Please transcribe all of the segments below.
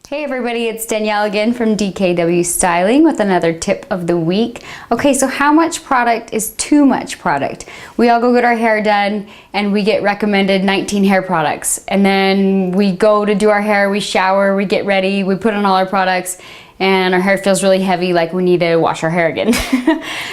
Hey everybody, it's Danielle again from DKW Styling with another tip of the week. Okay, so how much product is too much product? We all go get our hair done and we get recommended 19 hair products. And then we go to do our hair, we shower, we get ready, we put on all our products, and our hair feels really heavy, like we need to wash our hair again.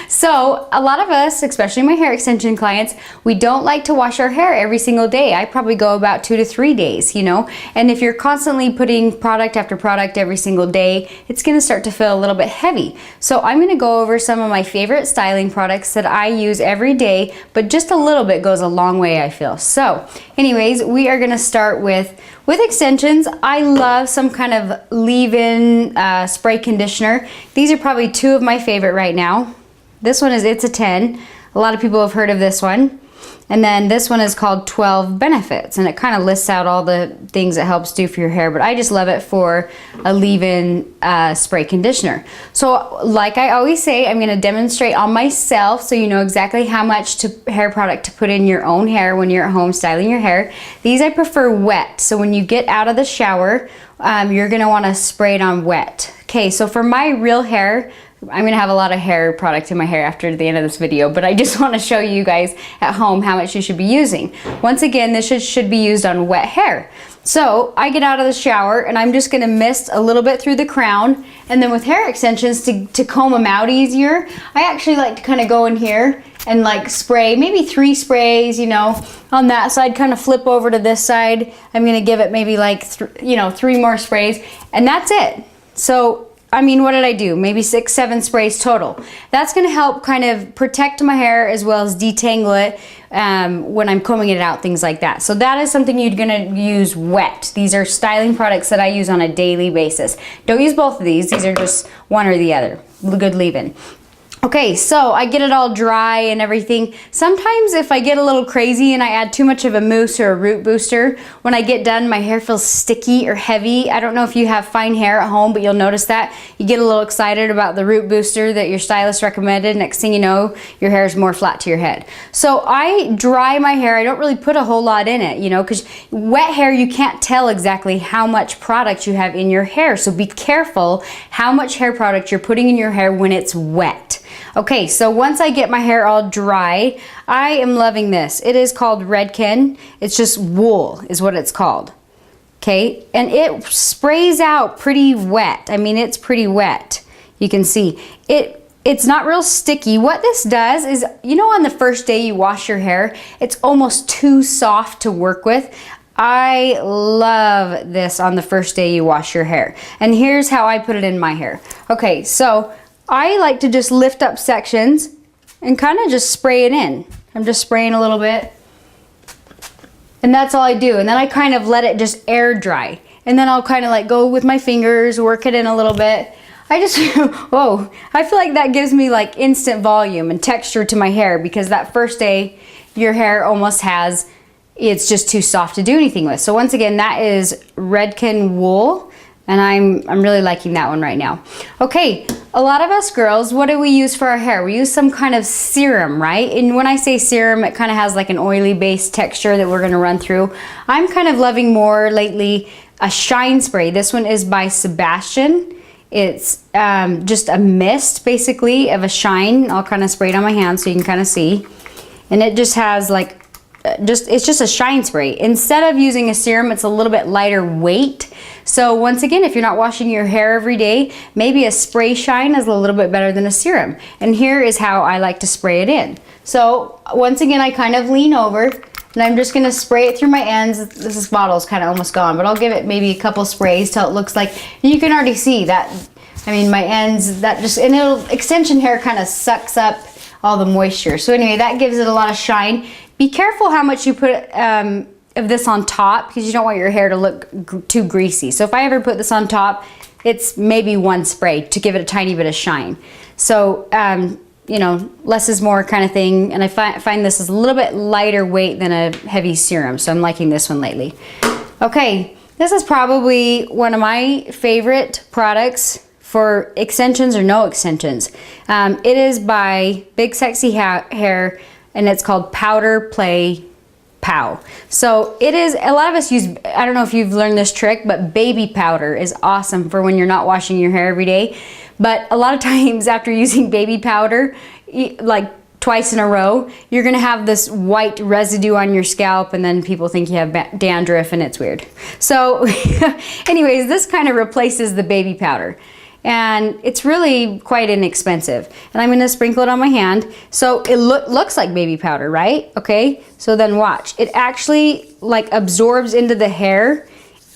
So a lot of us, especially my hair extension clients, we don't like to wash our hair every single day. I probably go about 2 to 3 days, and if you're constantly putting product after product every single day, it's gonna start to feel a little bit heavy. So I'm gonna go over some of my favorite styling products that I use every day, but just a little bit goes a long way, I feel. So anyways, we are gonna start with extensions. I love some kind of leave-in spray conditioner. These are probably two of my favorite right now. This one it's a 10. A lot of people have heard of this one. And then this one is called 12 Benefits, and it kind of lists out all the things it helps do for your hair, but I just love it for a leave-in spray conditioner. So like I always say, I'm gonna demonstrate on myself so you know exactly how much hair product to put in your own hair when you're at home styling your hair. These I prefer wet, so when you get out of the shower, you're gonna wanna spray it on wet. Okay, so for my real hair, I'm gonna have a lot of hair product in my hair after the end of this video, but I just wanna show you guys at home how much you should be using. Once again, this should be used on wet hair. So I get out of the shower and I'm just gonna mist a little bit through the crown, and then with hair extensions, to comb them out easier, I actually like to kind of go in here and like spray, maybe 3 sprays, on that side, kind of flip over to this side. I'm gonna give it maybe like 3 more sprays, and that's it. So I mean, what did I do? Maybe 6, 7 sprays total. That's gonna help kind of protect my hair as well as detangle it when I'm combing it out, things like that. So that is something you're gonna use wet. These are styling products that I use on a daily basis. Don't use both of these. These are just one or the other. Good leave-in. Okay, so I get it all dry and everything. Sometimes if I get a little crazy and I add too much of a mousse or a root booster, when I get done, my hair feels sticky or heavy. I don't know if you have fine hair at home, but you'll notice that. You get a little excited about the root booster that your stylist recommended. Next thing you know, your hair is more flat to your head. So I dry my hair. I don't really put a whole lot in it, because wet hair, you can't tell exactly how much product you have in your hair. So be careful how much hair product you're putting in your hair when it's wet. Okay, so once I get my hair all dry, I am loving this. It is called Redken. It's just wool is what it's called. Okay, and it sprays out pretty wet. I mean, it's pretty wet. You can see it's not real sticky. What this does is, on the first day you wash your hair, it's almost too soft to work with. I love this on the first day you wash your hair. And here's how I put it in my hair. Okay, so I like to just lift up sections and kind of just spray it in. I'm just spraying a little bit. And that's all I do. And then I kind of let it just air dry. And then I'll kind of like go with my fingers, work it in a little bit. I just, whoa, I feel like that gives me like instant volume and texture to my hair, because that first day your hair almost it's just too soft to do anything with. So once again, that is Redken wool. And I'm really liking that one right now. Okay, a lot of us girls, what do we use for our hair? We use some kind of serum, right? And when I say serum, it kind of has like an oily based texture that we're gonna run through. I'm kind of loving more lately a shine spray. This one is by Sebastian. It's just a mist basically of a shine. I'll kind of spray it on my hand so you can kind of see. And it just has like, it's just a shine spray. Instead of using a serum, it's a little bit lighter weight. So once again, if you're not washing your hair every day, maybe a spray shine is a little bit better than a serum. And here is how I like to spray it in. So once again, I kind of lean over and I'm just gonna spray it through my ends. This bottle's kind of almost gone, but I'll give it maybe a couple sprays till it looks like, you can already see that, I mean, my ends, and extension hair kind of sucks up all the moisture. So anyway, that gives it a lot of shine. Be careful how much you put of this on top, because you don't want your hair to look too greasy. So if I ever put this on top, it's maybe 1 spray to give it a tiny bit of shine. So, less is more kind of thing. And I find this is a little bit lighter weight than a heavy serum. So I'm liking this one lately. Okay, this is probably one of my favorite products for extensions or no extensions. It is by Big Sexy Hair, and it's called Powder Play pow. So it is, a lot of us use, I don't know if you've learned this trick, but baby powder is awesome for when you're not washing your hair every day. But a lot of times after using baby powder, like twice in a row, you're gonna have this white residue on your scalp, and then people think you have dandruff, and it's weird. So anyways, this kind of replaces the baby powder. And it's really quite inexpensive. And I'm gonna sprinkle it on my hand. So it looks like baby powder, right? Okay, so then watch. It actually like absorbs into the hair,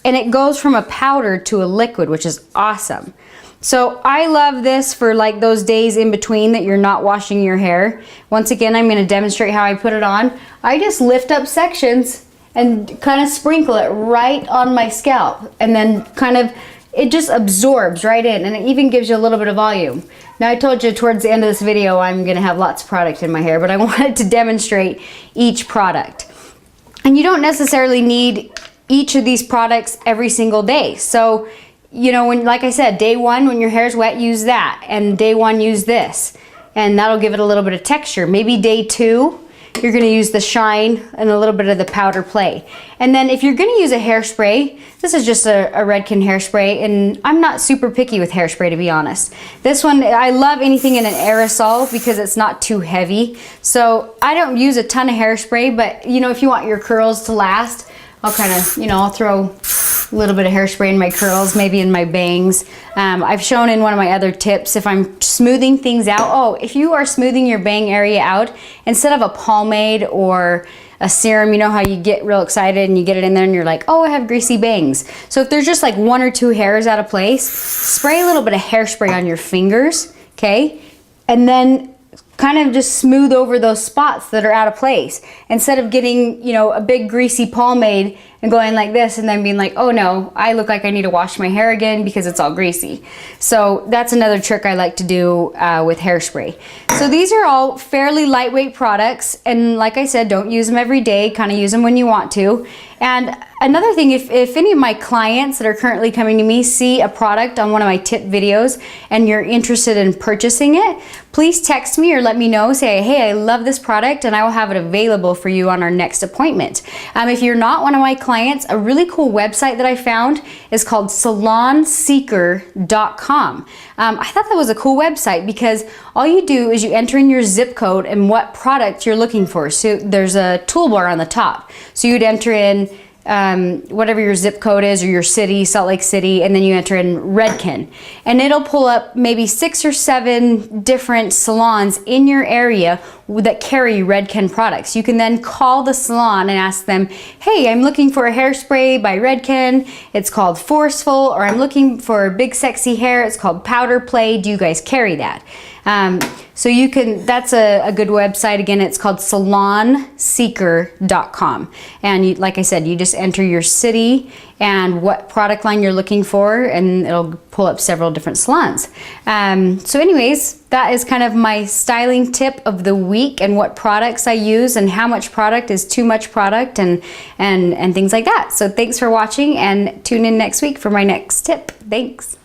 and it goes from a powder to a liquid, which is awesome. So I love this for like those days in between that you're not washing your hair. Once again, I'm gonna demonstrate how I put it on. I just lift up sections and kind of sprinkle it right on my scalp, and then kind of, it just absorbs right in, and it even gives you a little bit of volume. Now I told you towards the end of this video I'm gonna have lots of product in my hair, but I wanted to demonstrate each product. And you don't necessarily need each of these products every single day. So, you know, when, like I said, day one, when your hair's wet, use that, and day one, use this, and that'll give it a little bit of texture. Maybe day two, you're gonna use the shine and a little bit of the powder play. And then if you're gonna use a hairspray, this is just a Redken hairspray, and I'm not super picky with hairspray, to be honest. This one, I love anything in an aerosol because it's not too heavy. So I don't use a ton of hairspray, but you know, if you want your curls to last, I'll kind of, you know, I'll throw a little bit of hairspray in my curls, maybe in my bangs. I've shown in one of my other tips, if I'm smoothing things out, oh, if you are smoothing your bang area out, instead of a pomade or a serum, you know how you get real excited and you get it in there and you're like, oh, I have greasy bangs. So if there's just like one or two hairs out of place, spray a little bit of hairspray on your fingers, okay? And then kind of just smooth over those spots that are out of place. Instead of getting, you know, a big greasy pomade and going like this and then being like, oh no, I look like I need to wash my hair again because it's all greasy. So that's another trick I like to do with hairspray. So these are all fairly lightweight products, and like I said, don't use them every day, kind of use them when you want to. And another thing, if any of my clients that are currently coming to me see a product on one of my tip videos and you're interested in purchasing it, please text me or let me know. Say, hey, I love this product, and I will have it available for you on our next appointment. If you're not one of my clients, a really cool website that I found is called salonseeker.com. I thought that was a cool website because all you do is you enter in your zip code and what product you're looking for. So there's a toolbar on the top. So you'd enter in whatever your zip code is, or your city, Salt Lake City, and then you enter in Redken, and it'll pull up maybe 6 or 7 different salons in your area that carry Redken products. You can then call the salon and ask them, hey, I'm looking for a hairspray by Redken, it's called Forceful, or I'm looking for big sexy hair, it's called Powder Play, do you guys carry that? So you can, that's a good website. Again, it's called salonseeker.com. And you, like I said, you just enter your city and what product line you're looking for, and it'll pull up several different salons. So anyways, that is kind of my styling tip of the week, and what products I use and how much product is too much product, and things like that. So thanks for watching, and tune in next week for my next tip. Thanks.